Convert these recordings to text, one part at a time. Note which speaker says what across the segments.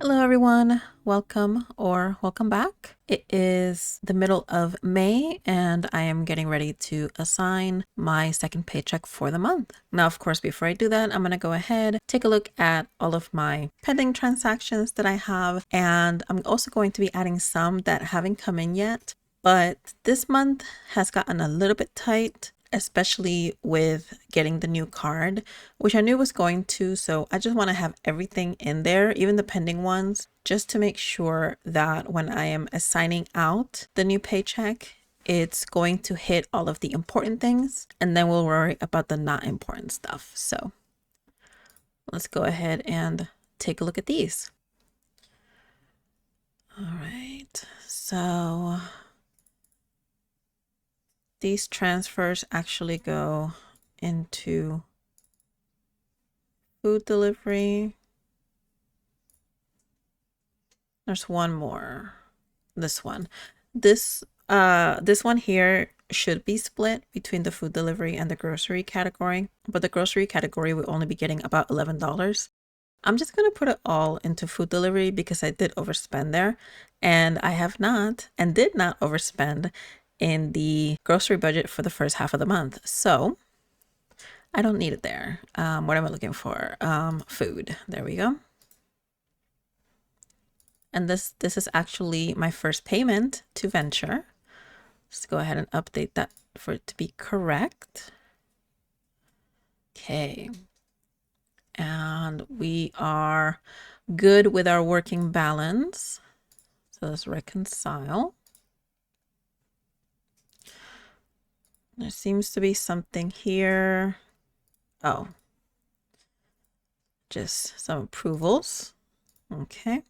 Speaker 1: Hello everyone, welcome or welcome back. It is the middle of May and I am getting ready to assign my second paycheck for the month. Now, of course, before I do that, I'm going to go ahead, take a look at all of my pending transactions that I have, and I'm also going to be adding some that haven't come in yet. But this month has gotten a little bit tight, especially with getting the new card, which I knew was going to. So I just want to have everything in there, even the pending ones, just to make sure that when I am assigning out the new paycheck, it's going to hit all of the important things, and then we'll worry about the not important stuff. So let's go ahead and take a look at these. All right, so these transfers actually go into food delivery. There's one more. This one. This one here should be split between the food delivery and the grocery category, but the grocery category will only be getting about $11. I'm just going to put it all into food delivery because I did overspend there, and I have not and did not overspend in the grocery budget for the first half of the month. So I don't need it there. What am I looking for? Food. There we go. And this is actually my first payment to Venture. Let's go ahead and update that for it to be correct. Okay. And we are good with our working balance. So let's reconcile. There seems to be something here. Oh, just some approvals. Okay.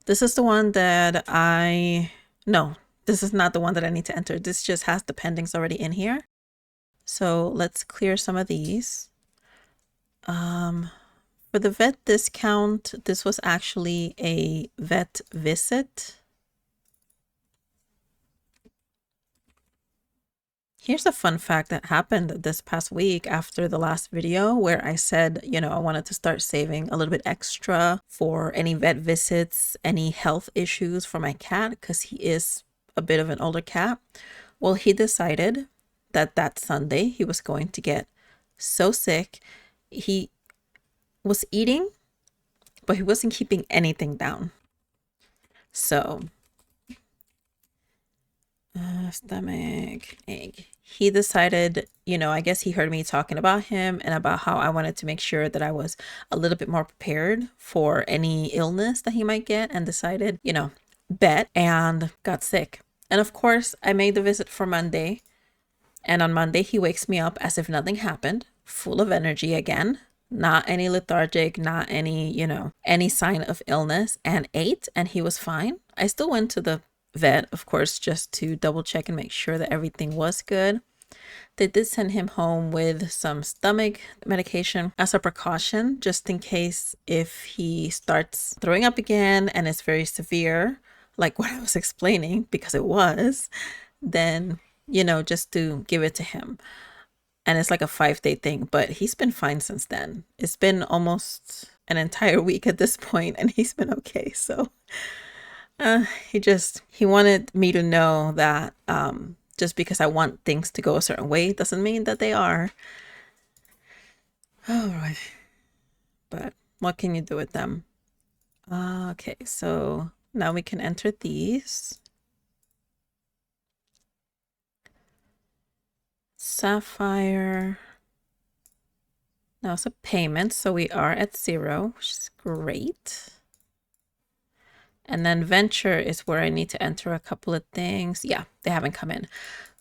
Speaker 1: This is the one that no, this is not the one that I need to enter. This just has the pendings already in here. So let's clear some of these. For the vet discount, this was actually a vet visit. Here's a fun fact that happened this past week after the last video where I said, I wanted to start saving a little bit extra for any vet visits, any health issues for my cat, because he is a bit of an older cat. Well, he decided that Sunday he was going to get so sick. He was eating, but he wasn't keeping anything down. So, stomach ache. He decided, I guess he heard me talking about him and about how I wanted to make sure that I was a little bit more prepared for any illness that he might get, and decided, bet, and got sick. And of course, I made the visit for Monday. And on Monday, he wakes me up as if nothing happened, full of energy again, not any lethargic, not any, any sign of illness, and ate, and he was fine. I still went to the vet, of course, just to double check and make sure that everything was good. They did send him home with some stomach medication as a precaution, just in case if he starts throwing up again and it's very severe, like what I was explaining, because it was, then, just to give it to him. And it's like a 5-day thing, but he's been fine since then. It's been almost an entire week at this point, and he's been okay. So he wanted me to know that just because I want things to go a certain way doesn't mean that they are. All right. But what can you do with them? Okay, so now we can enter these. Sapphire. Now it's a payment, so we are at 0, which is great. And then Venture is where I need to enter a couple of things. Yeah, they haven't come in.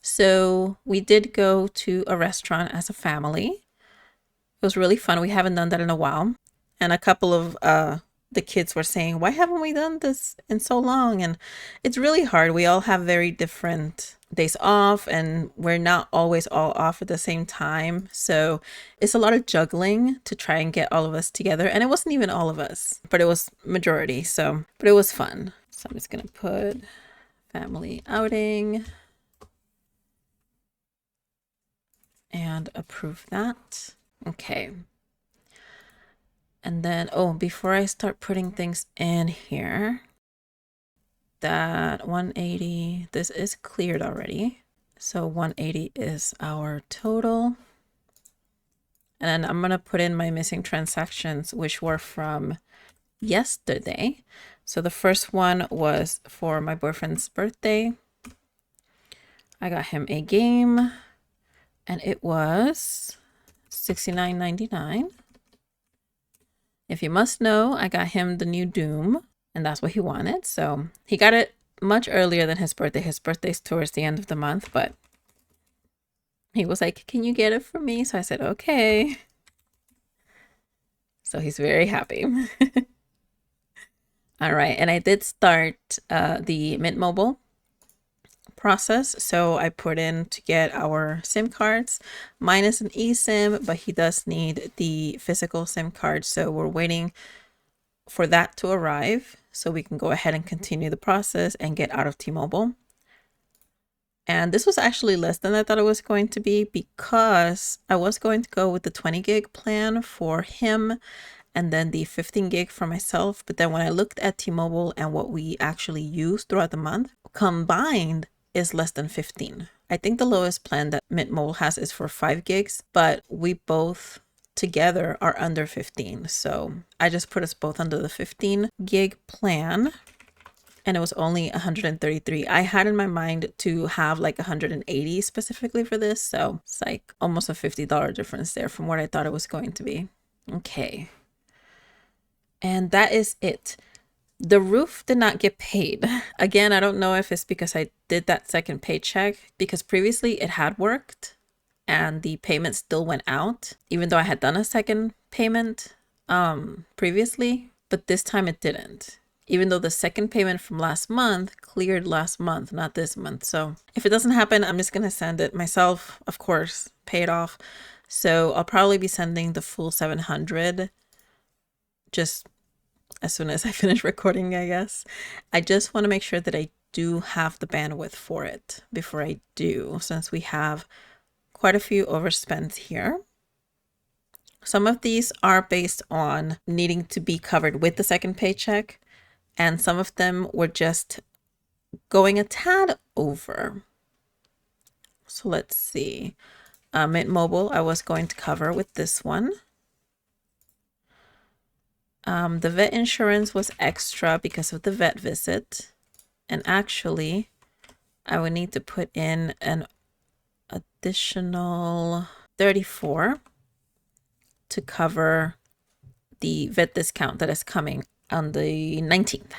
Speaker 1: So we did go to a restaurant as a family. It was really fun. We haven't done that in a while. And a couple of the kids were saying, why haven't we done this in so long? And it's really hard. We all have very different days off, and we're not always all off at the same time. So it's a lot of juggling to try and get all of us together. And it wasn't even all of us, but it was majority. So, but it was fun. So I'm just going to put family outing and approve that. Okay. And then, oh, before I start putting things in here, that 180, this is cleared already. So 180 is our total. And then I'm going to put in my missing transactions, which were from yesterday. So the first one was for my boyfriend's birthday. I got him a game and it was $69.99. If you must know, I got him the new Doom and that's what he wanted. So he got it much earlier than his birthday. His birthday's towards the end of the month, but he was like, can you get it for me? So I said, okay. So he's very happy. All right. And I did start the Mint Mobile process. So I put in to get our SIM cards. Mine is an eSIM, but he does need the physical SIM card. So we're waiting for that to arrive so we can go ahead and continue the process and get out of T-Mobile. And this was actually less than I thought it was going to be because I was going to go with the 20 gig plan for him and then the 15 gig for myself. But then when I looked at T-Mobile and what we actually use throughout the month, combined is less than 15. I think the lowest plan that Mint Mobile has is for 5 gigs, but we both together are under 15. So I just put us both under the 15 gig plan. And it was only 133. I had in my mind to have like 180 specifically for this. So it's like almost a $50 difference there from what I thought it was going to be. Okay. And that is it. The roof did not get paid. Again, I don't know if it's because I did that second paycheck because previously it had worked and the payment still went out, even though I had done a second payment previously, but this time it didn't. Even though the second payment from last month cleared last month, not this month. So if it doesn't happen, I'm just going to send it myself, of course, pay it off. So I'll probably be sending the full 700 just as soon as I finish recording, I guess. I just want to make sure that I do have the bandwidth for it before I do, since we have quite a few overspends here. Some of these are based on needing to be covered with the second paycheck. And some of them were just going a tad over. So let's see. Mint Mobile, I was going to cover with this one. The vet insurance was extra because of the vet visit. And actually, I would need to put in an additional 34 to cover the vet discount that is coming on the 19th.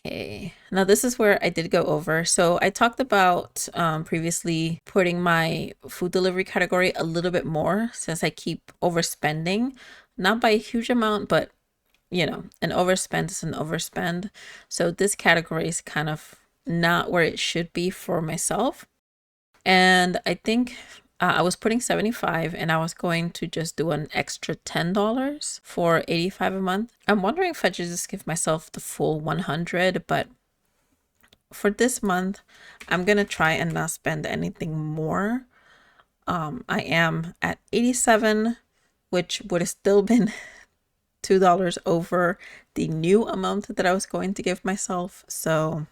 Speaker 1: Okay, now this is where I did go over. So I talked about previously putting my food delivery category a little bit more since I keep overspending, not by a huge amount, but you know, an overspend is an overspend. So this category is kind of not where it should be for myself. And I think I was putting 75 and I was going to just do an extra $10 for 85 a month. I'm wondering if I should just give myself the full 100, but for this month, I'm going to try and not spend anything more. I am at 87, which would have still been $2 over the new amount that I was going to give myself. So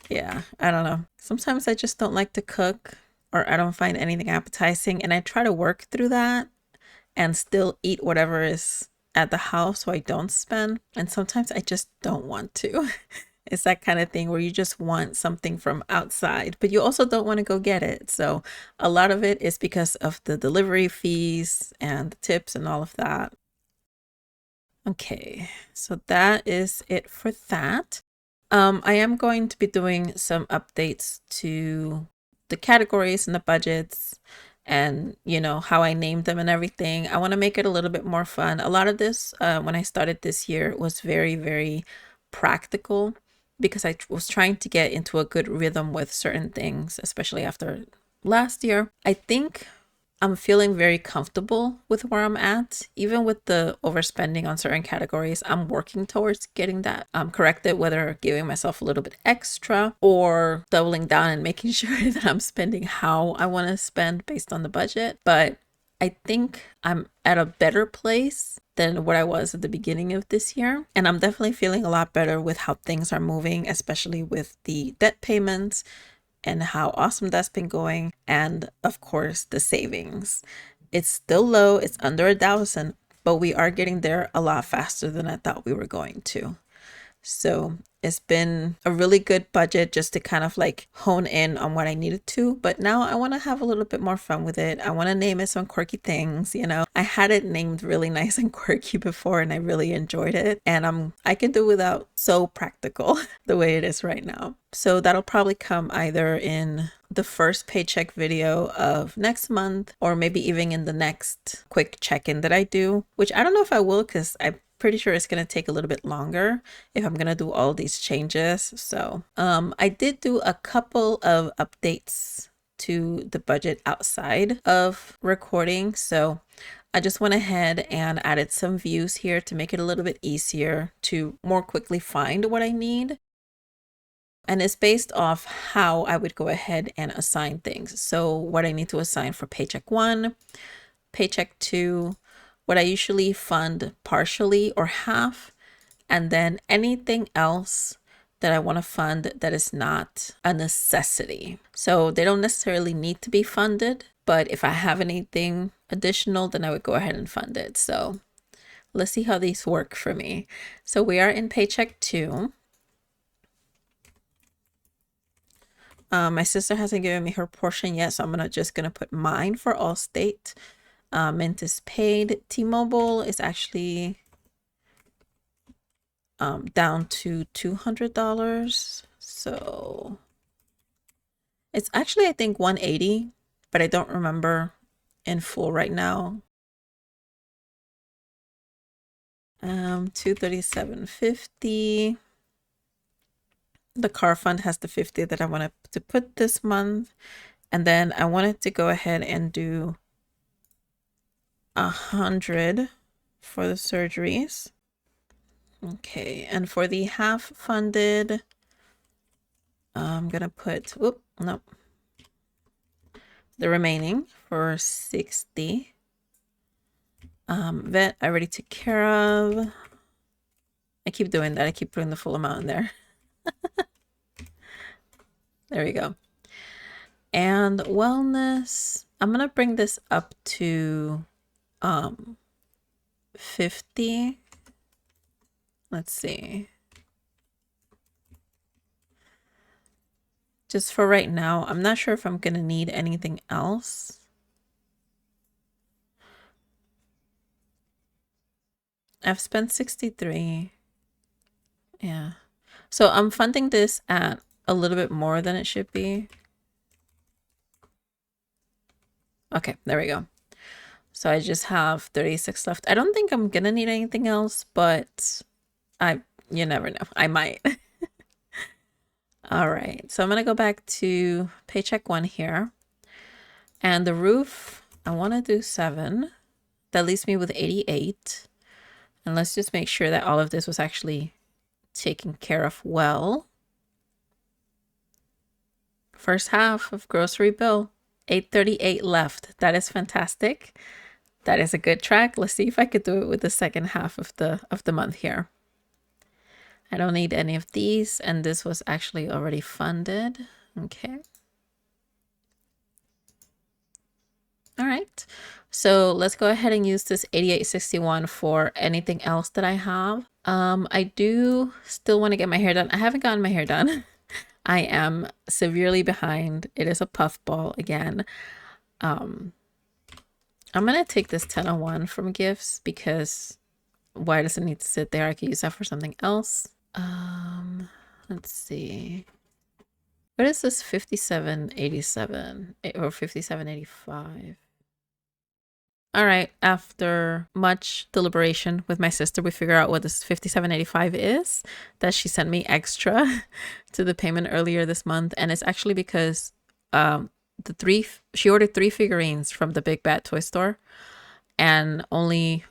Speaker 1: yeah, I don't know. Sometimes I just don't like to cook, or I don't find anything appetizing, and I try to work through that and still eat whatever is at the house so I don't spend. And sometimes I just don't want to. It's that kind of thing where you just want something from outside, but you also don't want to go get it. So a lot of it is because of the delivery fees and the tips and all of that. Okay, so that is it for that. I am going to be doing some updates to the categories and the budgets and, you know, how I named them and everything. I want to make it a little bit more fun. A lot of this, when I started this year, was very, very practical because I was trying to get into a good rhythm with certain things, especially after last year. I think I'm feeling very comfortable with where I'm at. Even with the overspending on certain categories, I'm working towards getting that corrected, whether giving myself a little bit extra or doubling down and making sure that I'm spending how I want to spend based on the budget. But I think I'm at a better place than what I was at the beginning of this year. And I'm definitely feeling a lot better with how things are moving, especially with the debt payments and how awesome that's been going. And of course, the savings. It's still low, it's under 1,000, but we are getting there a lot faster than I thought we were going to. So it's been a really good budget just to kind of like hone in on what I needed to. But now I want to have a little bit more fun with it. I want to name it some quirky things, you know. I had it named really nice and quirky before and I really enjoyed it. And I can do without so practical the way it is right now. So that'll probably come either in the first paycheck video of next month or maybe even in the next quick check-in that I do, which I don't know if I will because I'm pretty sure it's going to take a little bit longer if I'm going to do all these changes. So I did do a couple of updates to the budget outside of recording. So I just went ahead and added some views here to make it a little bit easier to more quickly find what I need. And it's based off how I would go ahead and assign things. So what I need to assign for paycheck 1, paycheck 2, what I usually fund partially or half, and then anything else that I want to fund that is not a necessity. So they don't necessarily need to be funded, but if I have anything additional, then I would go ahead and fund it. So let's see how these work for me. So we are in paycheck 2. My sister hasn't given me her portion yet, so I'm just gonna put mine for Allstate. Mint is paid. T-Mobile is actually down to $200. So it's actually, I think, 180, but I don't remember in full right now. 237.50. The car fund has the 50 that I wanted to put this month. And then I wanted to go ahead and do 100 for the surgeries. Okay, and for the half funded, I'm gonna put, no, the remaining for 60. Vet I already took care of. I keep doing that. I keep putting the full amount in there. There we go. And wellness, I'm gonna bring this up to 50. Let's see. Just for right now, I'm not sure if I'm gonna need anything else. I've spent 63. Yeah. So I'm funding this at a little bit more than it should be. Okay, there we go. So I just have 36 left. I don't think I'm gonna need anything else, but you never know. I might. All right, so I'm gonna go back to paycheck 1 here. And the roof, I wanna do 7. That leaves me with 88. And let's just make sure that all of this was actually taken care of well. First half of grocery bill, 838 left. That is fantastic. That is a good track. Let's see if I could do it with the second half of the month here. I don't need any of these, and this was actually already funded. Okay. All right. So let's go ahead and use this 8861 for anything else that I have. I do still want to get my hair done. I haven't gotten my hair done. I am severely behind. It is a puffball again. I'm gonna take this 1001 from gifts because why does it need to sit there? I could use that for something else. Let's see. What is this 5787 or 5785? All right, after much deliberation with my sister, we figure out what this 5785 is that she sent me extra to the payment earlier this month. And it's actually because she ordered 3 figurines from the Big Bad Toy Store, and only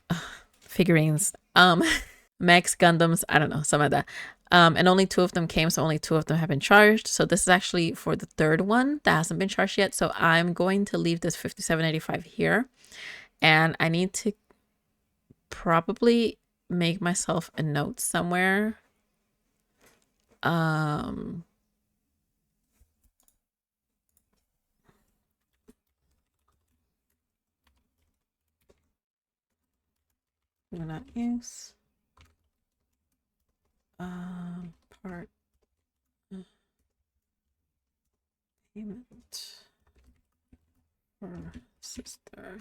Speaker 1: figurines, Mechs, Gundams, I don't know, some of that. And only two of them came, so only two of them have been charged. So this is actually for the third one that hasn't been charged yet. So I'm going to leave this $57.85 here, and I need to probably make myself a note somewhere. Do not use part payment for sister.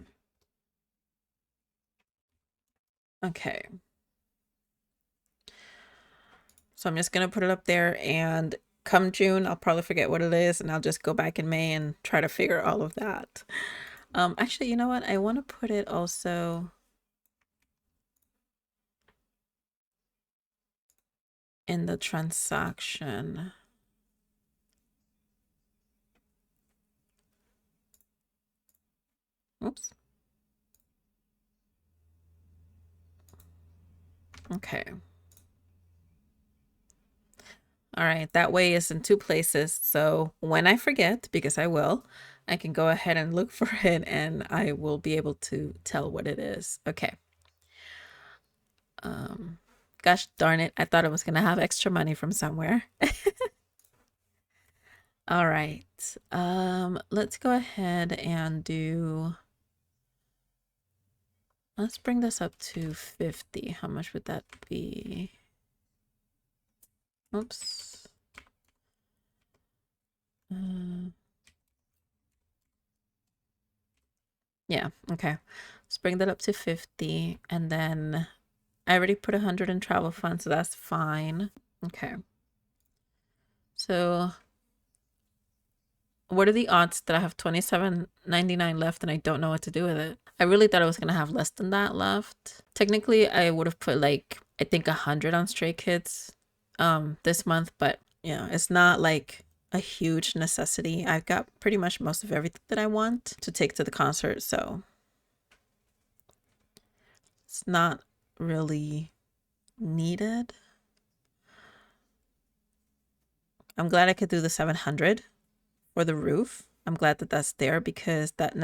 Speaker 1: Okay. So I'm just gonna put it up there, and come June, I'll probably forget what it is, and I'll just go back in May and try to figure all of that. Actually, you know what? I want to put it also in the transaction. Oops. Okay. All right, that way it's in two places. So when I forget, because I will, I can go ahead and look for it, and I will be able to tell what it is. Okay. Gosh darn it, I thought I was gonna have extra money from somewhere. All right. Let's go ahead and let's bring this up to 50. How much would that be? Oops. Yeah, okay. Let's bring that up to 50, and then I already put 100 in travel fund, so that's fine. Okay. So what are the odds that I have $27.99 left and I don't know what to do with it? I really thought I was gonna have less than that left. Technically, I would have put like, I think 100 on Stray Kids this month, but yeah, it's not like a huge necessity. I've got pretty much most of everything that I want to take to the concert, so it's not really needed. I'm glad I could do the 700 for the roof. I'm glad that that's there, because that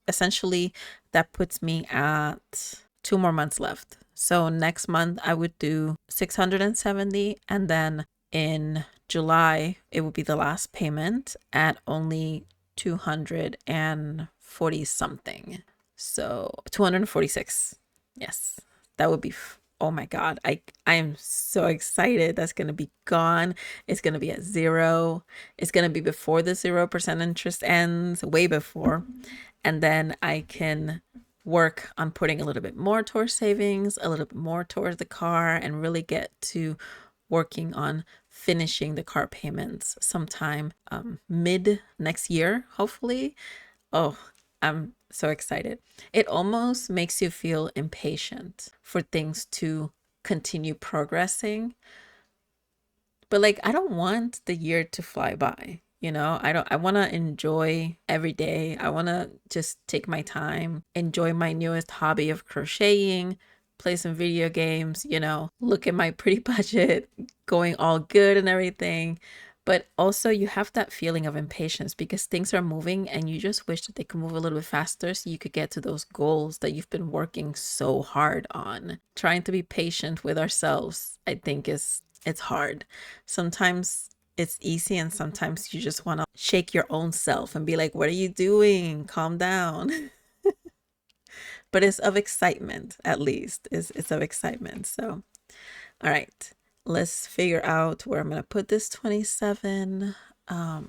Speaker 1: essentially that puts me at 2 more months left. So next month I would do 670, and then in July it would be the last payment at only 240 something. So 246. Yes. That would be oh my god. I am so excited. That's going to be gone. It's going to be at zero. It's going to be before the 0% interest ends, way before. And then I can work on putting a little bit more towards savings, a little bit more towards the car, and really get to working on finishing the car payments sometime mid next year, hopefully. Oh, I'm so excited. It almost makes you feel impatient for things to continue progressing. But like, I don't want the year to fly by. I want to enjoy every day. I want to just take my time, enjoy my newest hobby of crocheting, play some video games, look at my pretty budget going all good and everything. But also, you have that feeling of impatience because things are moving and you just wish that they could move a little bit faster so you could get to those goals that you've been working so hard on. Trying to be patient with ourselves, I think, it's hard. Sometimes it's easy, and sometimes you just want to shake your own self and be like, what are you doing? Calm down. But it's of excitement, at least. It's of excitement. So, all right. Let's figure out where I'm going to put this 27. I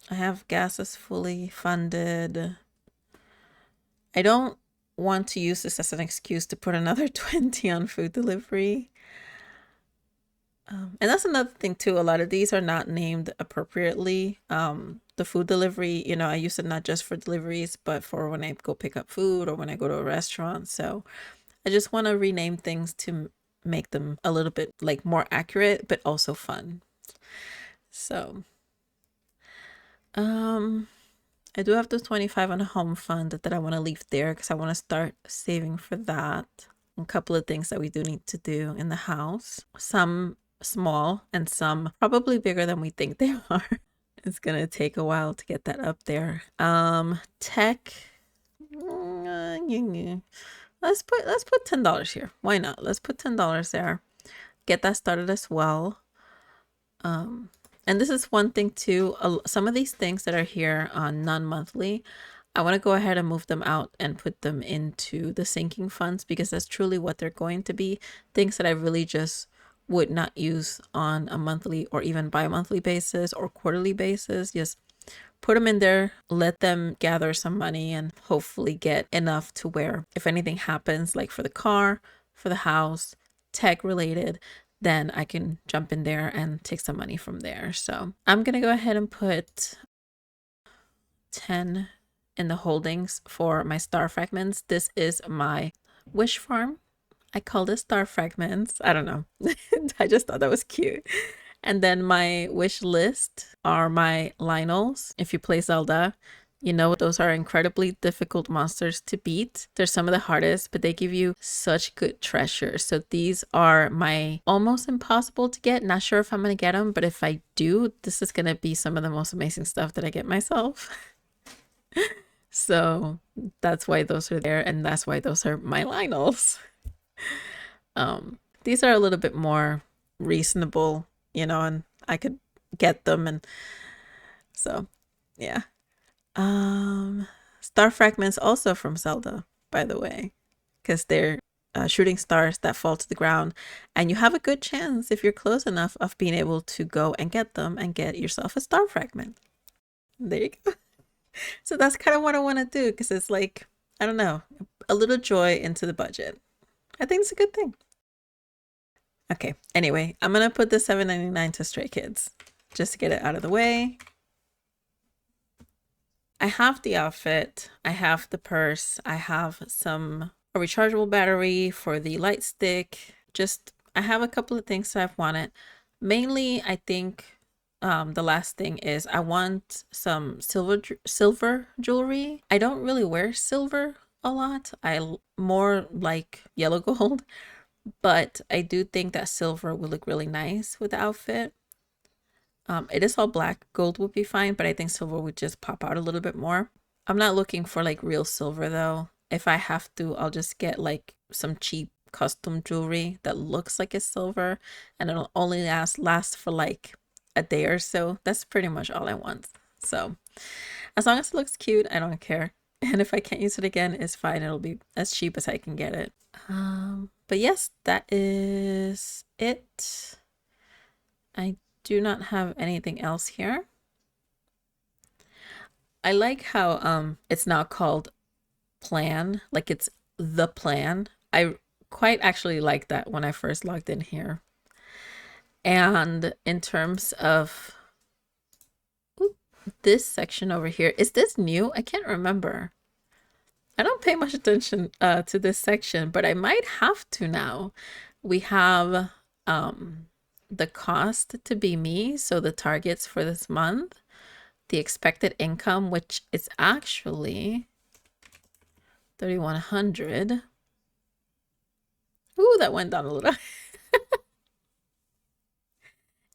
Speaker 1: have gas is fully funded. I don't want to use this as an excuse to put another 20 on food delivery. And that's another thing too. A lot of these are not named appropriately. The food delivery, I use it not just for deliveries, but for when I go pick up food or when I go to a restaurant. So I just want to rename things to make them a little bit like more accurate, but also fun. So, I do have the 25 on a home fund that I want to leave there because I want to start saving for that. A couple of things that we do need to do in the house. Some small and some probably bigger than we think they are. It's gonna take a while to get that up there. Tech. Let's put $10 here. Why not? Let's put $10 there. Get that started as well. And this is one thing too. Some of these things that are here on non-monthly, I want to go ahead and move them out and put them into the sinking funds because that's truly what they're going to be. Things that I really just would not use on a monthly or even bi-monthly basis or quarterly basis. Just put them in there, let them gather some money and hopefully get enough to where if anything happens, like for the car, for the house, tech related, then I can jump in there and take some money from there. So I'm going to go ahead and put 10 in the holdings for my star fragments. This is my wish farm. I call this star fragments. I don't know. I just thought that was cute. And then my wish list are my Lionels. If you play Zelda, you know those are incredibly difficult monsters to beat. They're some of the hardest, but they give you such good treasures. So these are my almost impossible to get. Not sure if I'm going to get them, but if I do, this is going to be some of the most amazing stuff that I get myself. So that's why those are there, and that's why those are my Lionels. These are a little bit more reasonable, you know, and I could get them, and so yeah. Star fragments also from Zelda, by the way, because they're shooting stars that fall to the ground, and you have a good chance if you're close enough of being able to go and get them and get yourself a star fragment. There you go. So that's kind of what I want to do because it's like, I don't know, a little joy into the budget. I think it's a good thing. Okay, anyway, I'm gonna put the $7.99 to Stray Kids just to get it out of the way. I have the outfit, I have the purse, I have a rechargeable battery for the light stick. Just I have a couple of things that I've wanted. Mainly, I think the last thing is I want some silver jewelry. I don't really wear silver a lot. I more like yellow gold, but I do think that silver would look really nice with the outfit. It is all black. Gold would be fine, but I think silver would just pop out a little bit more. I'm not looking for like real silver though. If I have to, I'll just get like some cheap custom jewelry that looks like it's silver and it'll only last for like a day or so. That's pretty much all I want. So as long as it looks cute, I don't care. And if I can't use it again, it's fine. It'll be as cheap as I can get it. But yes, that is it. I do not have anything else here. I like how it's now called plan, like it's the plan. I quite actually like that when I first logged in here. And in terms of this section over here, is this new? I can't remember. I don't pay much attention to this section, but I might have to now. We have the cost to be me, so the targets for this month, the expected income, which is actually 3,100. Ooh, that went down a little.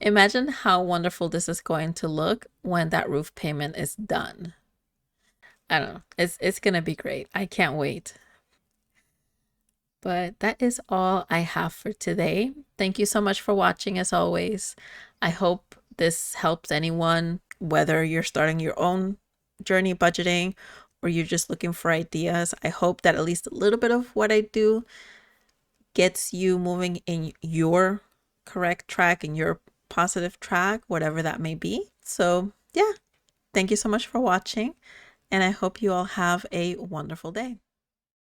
Speaker 1: Imagine how wonderful this is going to look when that roof payment is done. I don't know. It's gonna be great. I can't wait. But that is all I have for today. Thank you so much for watching as always. I hope this helps anyone, whether you're starting your own journey budgeting or you're just looking for ideas. I hope that at least a little bit of what I do gets you moving in your correct track, in your positive track, whatever that may be. So yeah, thank you so much for watching, and I hope you all have a wonderful day.